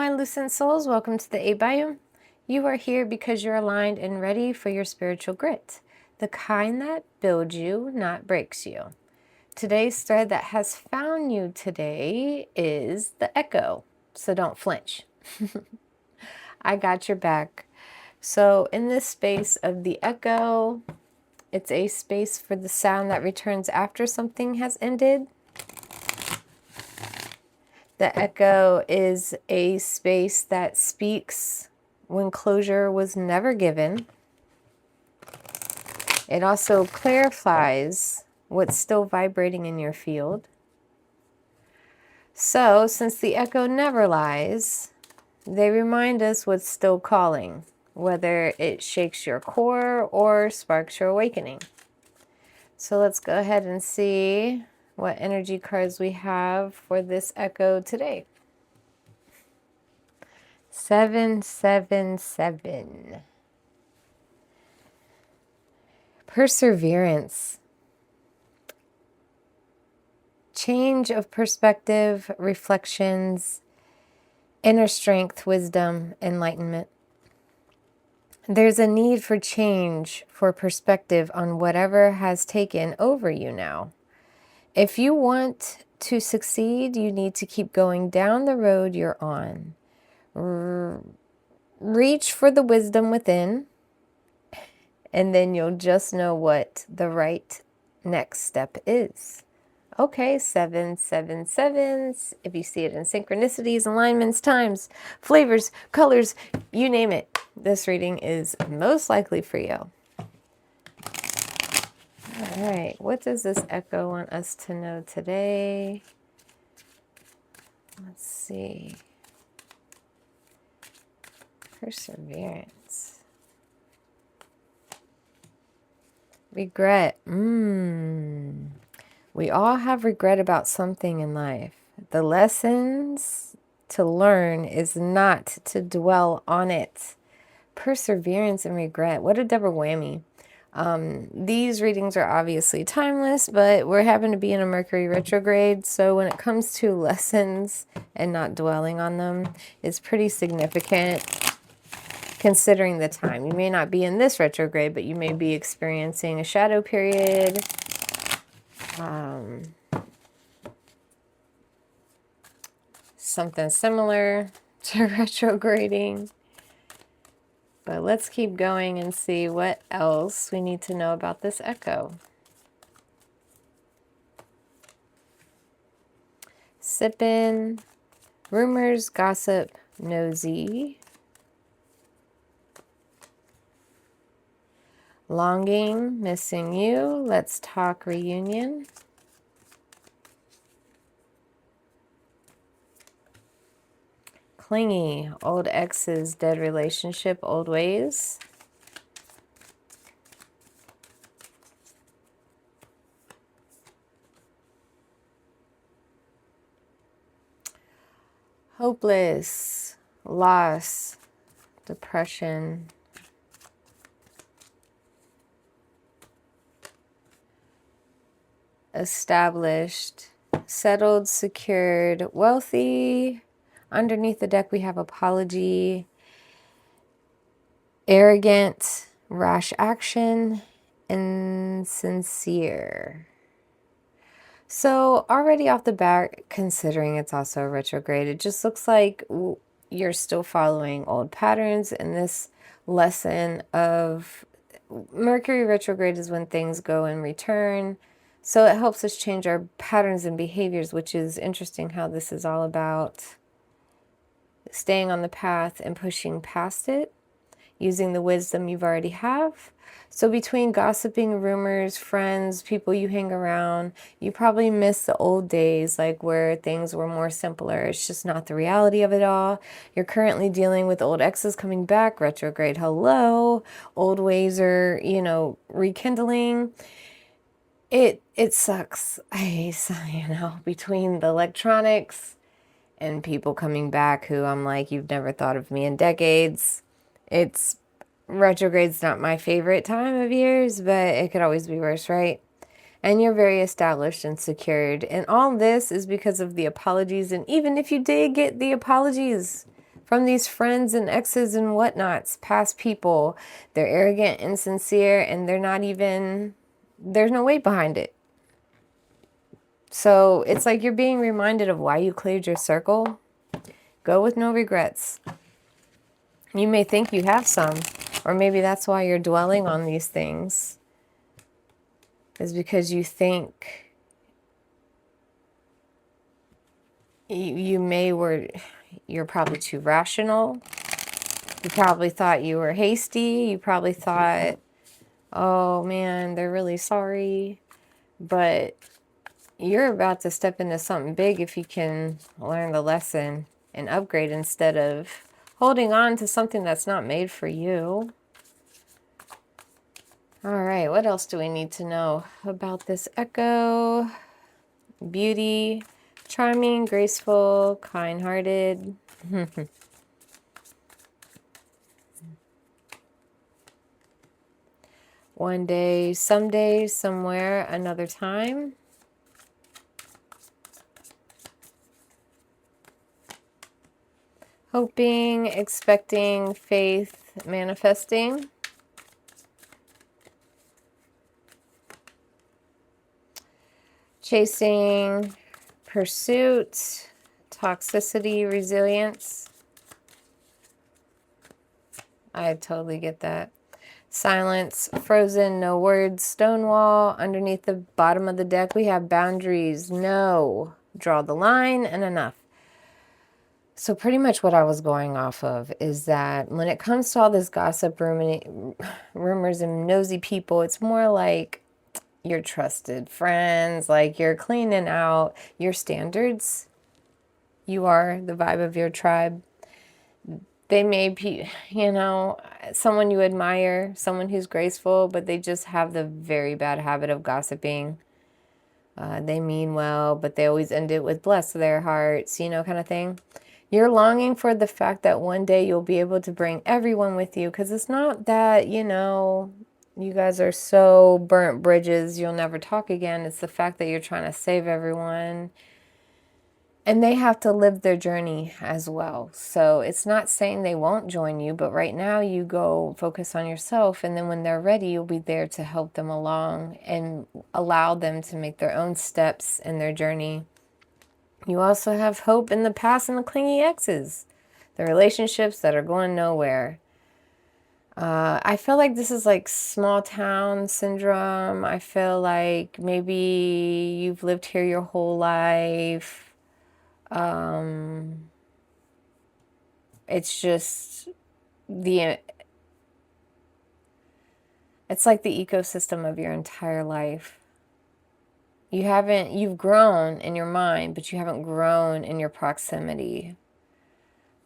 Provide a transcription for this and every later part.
my lucent souls, welcome to the 8 Biome. You are here because you're aligned and ready for your spiritual grit, the kind that builds you, not breaks you. Today's thread that has found you today is the echo, so don't flinch. I got your back. So in this space of the echo, it's a space for the sound that returns after something has ended. The echo is a space that speaks when closure was never given. It also clarifies what's still vibrating in your field. So, since the echo never lies, they remind us what's still calling, whether it shakes your core or sparks your awakening. So let's go ahead and see what energy cards we have for this echo today. 777. Perseverance. Change of perspective, reflections, inner strength, wisdom, enlightenment. There's a need for change, for perspective on whatever has taken over you now. If you want to succeed, you need to keep going down the road you're on. Reach for the wisdom within, and then you'll just know what the right next step is. Okay, 777s. If you see it in synchronicities, alignments, times, flavors, colors, you name it, this reading is most likely for you. All right, what does this echo want us to know today? Let's see. Perseverance. Regret. We all have regret about something in life. The lessons to learn is not to dwell on it. Perseverance and regret. What a double whammy. These readings are obviously timeless, but we're having to be in a Mercury retrograde. So when it comes to lessons and not dwelling on them, it's pretty significant considering the time. You may not be in this retrograde, but you may be experiencing a shadow period. Something similar to retrograding. But let's keep going and see what else we need to know about this echo. Sippin', rumors, gossip, nosy. Longing, missing you, let's talk reunion. Clingy, old exes, dead relationship, old ways. Hopeless, loss, depression. Established, settled, secured, wealthy. Underneath the deck we have apology, arrogant, rash action, insincere. So already off the bat, considering it's also retrograde, it just looks like you're still following old patterns. And this lesson of Mercury retrograde is when things go in return. So it helps us change our patterns and behaviors, which is interesting how this is all about staying on the path and pushing past it, using the wisdom you've already have. So between gossiping, rumors, friends, people you hang around, you probably miss the old days, like where things were more simpler. It's just not the reality of it all. You're currently dealing with old exes coming back, retrograde, hello. Old ways are, rekindling. It sucks. Between the electronics and people coming back who I'm like, you've never thought of me in decades. Retrograde's not my favorite time of years, but it could always be worse, right? And you're very established and secured. And all this is because of the apologies. And even if you did get the apologies, from these friends and exes and whatnots, past people. They're arrogant, insincere, and they're not even, there's no weight behind it. So it's like you're being reminded of why you cleared your circle. Go with no regrets. You may think you have some, or maybe that's why you're dwelling on these things, is because you think you're probably too rational. You probably thought you were hasty. You probably thought, oh man, they're really sorry. But you're about to step into something big if you can learn the lesson and upgrade instead of holding on to something that's not made for you. All right, what else do we need to know about this Echo? Beauty, charming, graceful, kind-hearted. One day, someday, somewhere, another time. Hoping, expecting, faith, manifesting. Chasing, pursuit, toxicity, resilience. I totally get that. Silence, frozen, no words, stonewall. Underneath the bottom of the deck, we have boundaries. No. Draw the line and enough. So pretty much what I was going off of is that when it comes to all this gossip, rumors, and nosy people, it's more like your trusted friends, like you're cleaning out your standards. You are the vibe of your tribe. They may be, someone you admire, someone who's graceful, but they just have the very bad habit of gossiping. They mean well, but they always end it with bless their hearts, kind of thing. You're longing for the fact that one day you'll be able to bring everyone with you, because it's not that, you guys are so burnt bridges, you'll never talk again. It's the fact that you're trying to save everyone. And they have to live their journey as well. So it's not saying they won't join you, but right now you go focus on yourself. And then when they're ready, you'll be there to help them along and allow them to make their own steps in their journey. You also have hope in the past and the clingy exes, the relationships that are going nowhere. I feel like this is like small town syndrome. I feel like maybe you've lived here your whole life. It's just it's like the ecosystem of your entire life. You've grown in your mind, but you haven't grown in your proximity.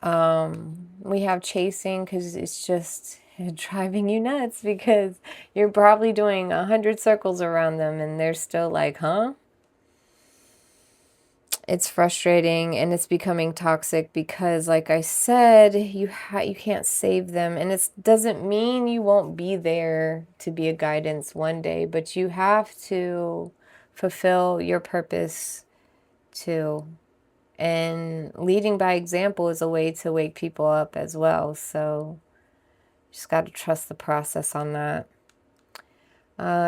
We have chasing because it's just driving you nuts because you're probably doing 100 circles around them and they're still like, huh? It's frustrating and it's becoming toxic because, like I said, you can't save them. And it doesn't mean you won't be there to be a guidance one day, but you have to fulfill your purpose too. And leading by example is a way to wake people up as well. So just got to trust the process on that.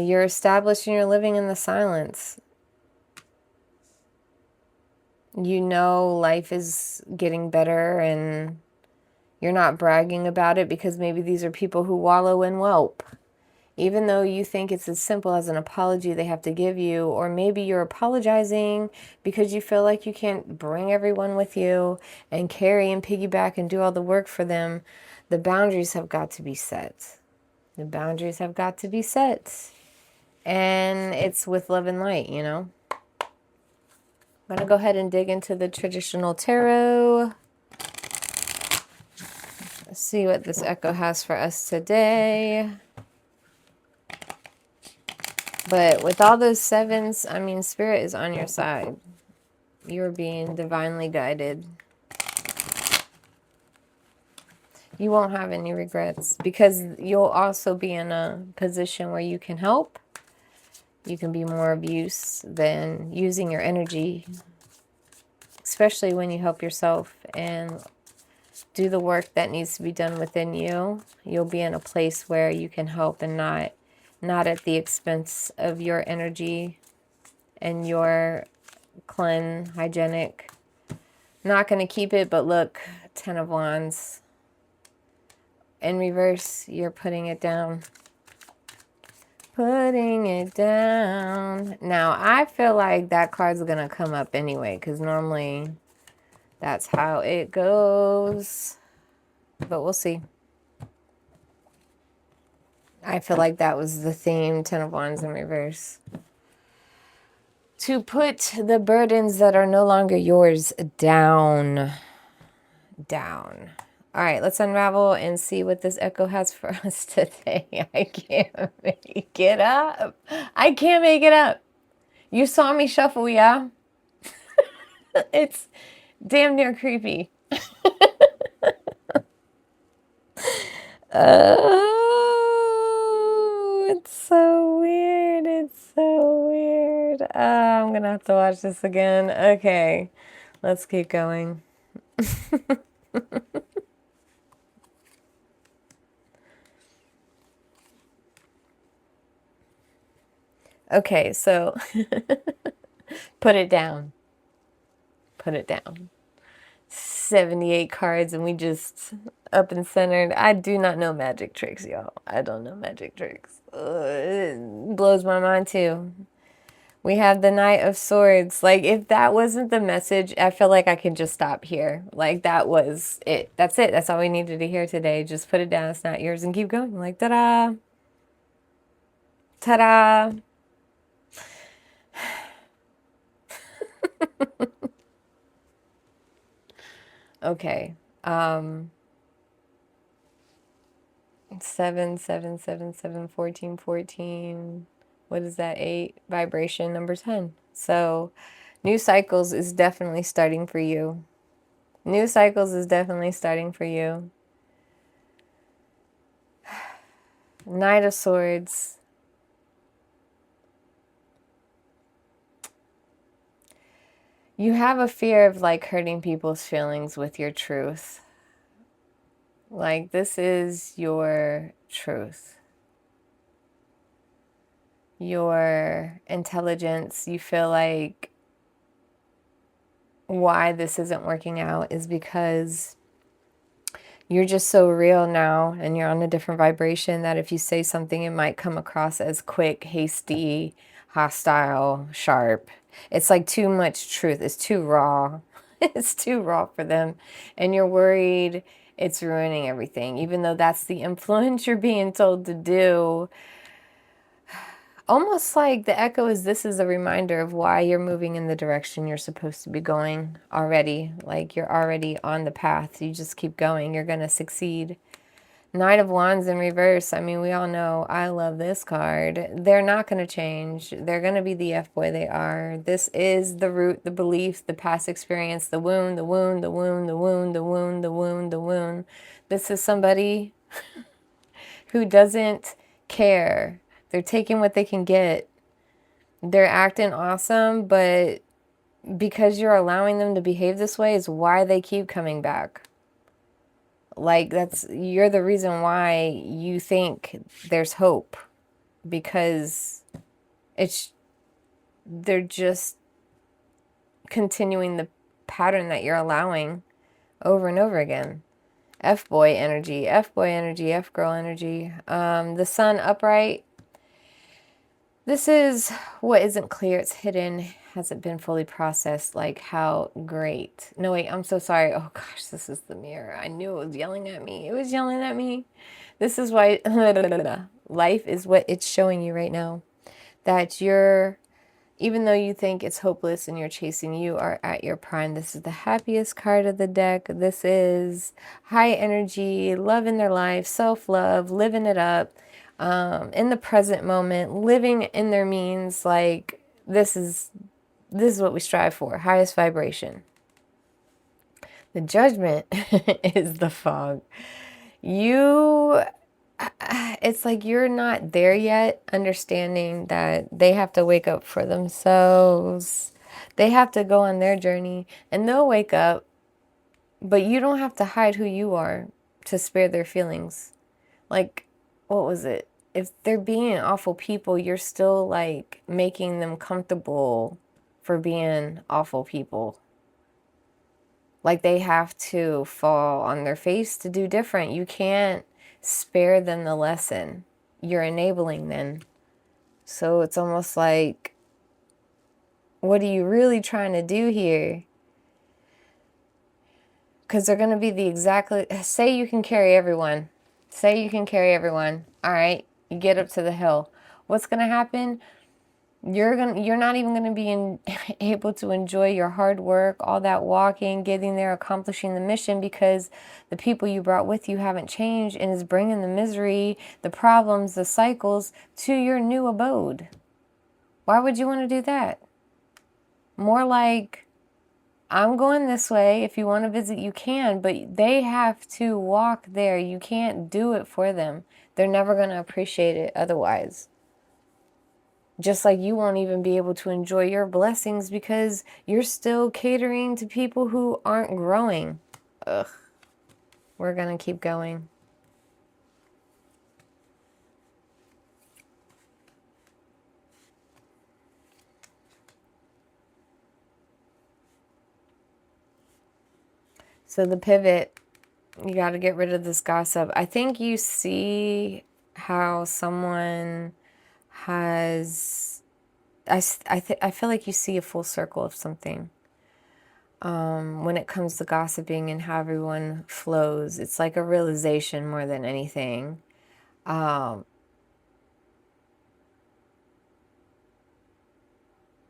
You're established and you're living in the silence. Life is getting better and you're not bragging about it because maybe these are people who wallow in whelp. Even though you think it's as simple as an apology they have to give you, or maybe you're apologizing because you feel like you can't bring everyone with you and carry and piggyback and do all the work for them, the boundaries have got to be set. The boundaries have got to be set. And it's with love and light, I'm going to go ahead and dig into the traditional tarot. Let's see what this Echo has for us today. But with all those sevens, Spirit is on your side. You're being divinely guided. You won't have any regrets because you'll also be in a position where you can help. You can be more of use than using your energy, especially when you help yourself and do the work that needs to be done within you. You'll be in a place where you can help and not at the expense of your energy and your clean, hygienic. Not going to keep it, but look, 10 of Wands. In reverse, you're putting it down. Putting it down. Now, I feel like that card's going to come up anyway, because normally that's how it goes. But we'll see. I feel like that was the theme, 10 of Wands in reverse. To put the burdens that are no longer yours down. Down. All right, let's unravel and see what this echo has for us today. I can't make it up. I can't make it up. You saw me shuffle, yeah? It's damn near creepy. Oh, it's so weird. It's so weird. I'm going to have to watch this again. Okay, let's keep going. Okay, so put it down. Put it down. 78 cards and we just up and centered. I do not know magic tricks, y'all. I don't know magic tricks. It blows my mind too. We have the Knight of Swords. Like, if that wasn't the message, I feel like I could just stop here. Like, that was it. That's it. That's all we needed to hear today. Just put it down. It's not yours and keep going. Like, ta-da. Ta-da. Okay. 7, 7, 7, 7, 14, 14. What is that? 8. Vibration number 10. So new cycles is definitely starting for you. New cycles is definitely starting for you. Knight of Swords. You have a fear of like hurting people's feelings with your truth. Like, this is your truth. Your intelligence. You feel like why this isn't working out is because you're just so real now and you're on a different vibration that if you say something, it might come across as quick, hasty, hostile, sharp. It's like too much truth. It's too raw. It's too raw for them. And you're worried it's ruining everything, even though that's the influence you're being told to do. Almost like the echo is this is a reminder of why you're moving in the direction you're supposed to be going already. Like, you're already on the path. You just keep going. You're going to succeed. Knight of Wands in reverse. I mean, we all know I love this card. They're not going to change. They're going to be the F-boy they are. This is the root, the belief, the past experience, the wound, the wound, the wound, the wound, the wound, the wound, the wound. This is somebody who doesn't care. They're taking what they can get. They're acting awesome, but because you're allowing them to behave this way is why they keep coming back. Like, you're the reason why you think there's hope, because they're just continuing the pattern that you're allowing over and over again. F-boy energy, F-boy energy, F-girl energy. The sun upright. This is what isn't clear. It's hidden. Hasn't been fully processed. Like, how great. No, wait, I'm so sorry. Oh, gosh, this is the mirror. I knew it was yelling at me. It was yelling at me. This is why life is what it's showing you right now. That even though you think it's hopeless and you're chasing, you are at your prime. This is the happiest card of the deck. This is high energy, love in their life, self-love, living it up. In the present moment, living in their means. Like, this is what we strive for, highest vibration. The Judgment is the fog. It's like you're not there yet, understanding that they have to wake up for themselves. They have to go on their journey, and they'll wake up. But you don't have to hide who you are to spare their feelings. Like, what was it? If they're being awful people, you're still like making them comfortable for being awful people. Like they have to fall on their face to do different. You can't spare them the lesson. You're enabling them. So it's almost like, what are you really trying to do here? Because they're going to be the exactly, say you can carry everyone. Say you can carry everyone. All right, you get up to the hill. What's going to happen? You're not even going to be able to enjoy your hard work, all that walking, getting there, accomplishing the mission, because the people you brought with you haven't changed, and is bringing the misery, the problems, the cycles to your new abode. Why would you want to do that? More like, I'm going this way. If you want to visit, you can, but they have to walk there. You can't do it for them. They're never going to appreciate it otherwise. Just like you won't even be able to enjoy your blessings because you're still catering to people who aren't growing. Ugh. We're going to keep going. So the pivot, you got to get rid of this gossip. I think you see how someone has, I feel like you see a full circle of something. When it comes to gossiping and how everyone flows, it's like a realization more than anything. And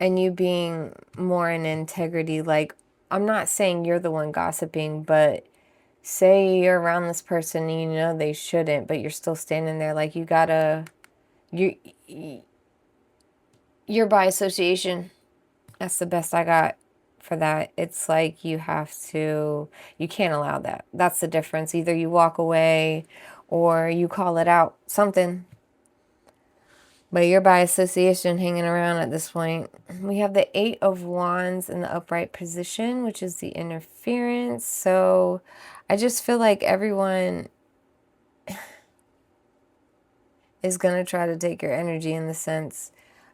you being more in integrity, like, I'm not saying you're the one gossiping, but say you're around this person and you know they shouldn't, but you're still standing there, like, you gotta, you're by association. That's the best I got for that. It's like you can't allow that. That's the difference. Either you walk away or you call it out, something. But you're by association hanging around at this point. We have the 8 of Wands in the upright position, which is the interference. So I just feel like everyone is going to try to take your energy in the sense.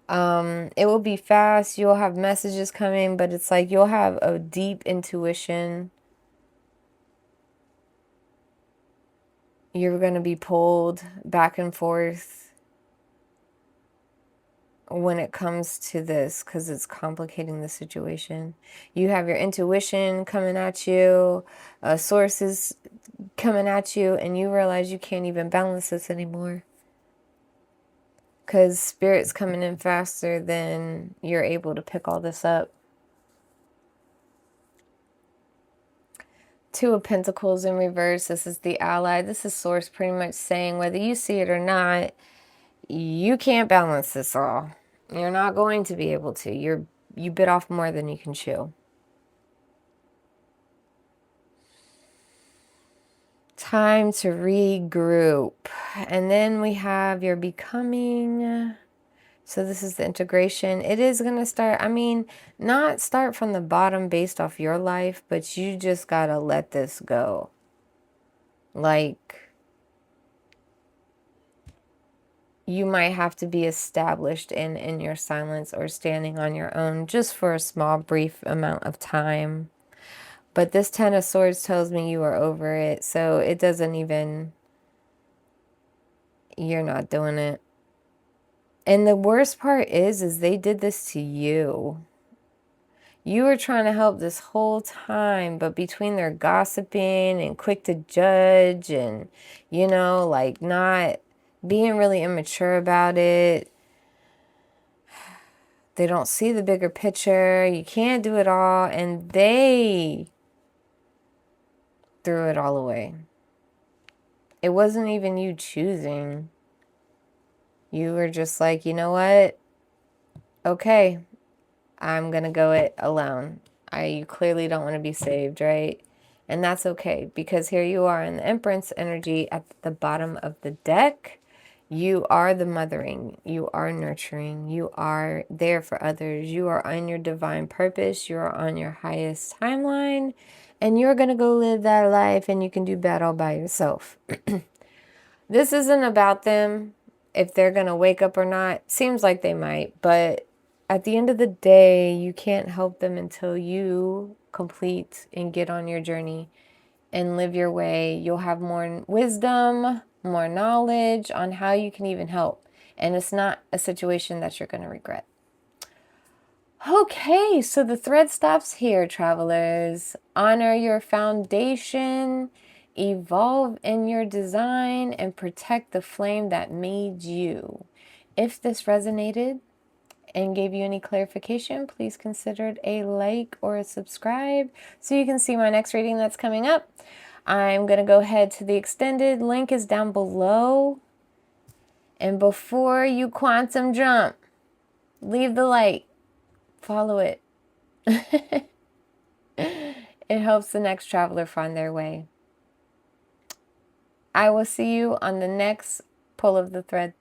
It will be fast. You'll have messages coming, but it's like you'll have a deep intuition. You're going to be pulled back and forth when it comes to this because it's complicating the situation. You have your intuition coming at you, sources coming at you, and you realize you can't even balance this anymore because spirit's coming in faster than you're able to pick all this up. 2 of Pentacles in reverse. This is the ally. This is source pretty much saying whether you see it or not, you can't balance this all. You're not going to be able to. You bit off more than you can chew. Time to regroup. And then we have your becoming. So this is the integration. It is going to start, not start from the bottom based off your life, but you just got to let this go. Like, you might have to be established in your silence or standing on your own just for a small, brief amount of time. But this 10 of Swords tells me you are over it. So it doesn't even, you're not doing it. And the worst part is they did this to you. You were trying to help this whole time, but between their gossiping and quick to judge and, like not being really immature about it, they don't see the bigger picture. You can't do it all. And they threw it all away. It wasn't even you choosing. You were just like, you know what? Okay, I'm going to go it alone. You clearly don't want to be saved, right? And that's okay, because here you are in the Empress energy at the bottom of the deck. You are the mothering. You are nurturing. You are there for others. You are on your divine purpose. You are on your highest timeline. and you're going to go live that life and you can do bad all by yourself. This isn't about them, if they're going to wake up or not. Seems like they might, but at the end of the day, you can't help them until you complete and get on your journey and live your way. You'll have more wisdom, more knowledge on how you can even help. And it's not a situation that you're going to regret. Okay, so the thread stops here, travelers. Honor your foundation, evolve in your design, and protect the flame that made you. If this resonated and gave you any clarification, please consider it a like or a subscribe so you can see my next reading that's coming up. I'm going to go ahead to the extended. Link is down below. And before you quantum jump, leave the light. Follow it. It helps the next traveler find their way. I will see you on the next pull of the thread.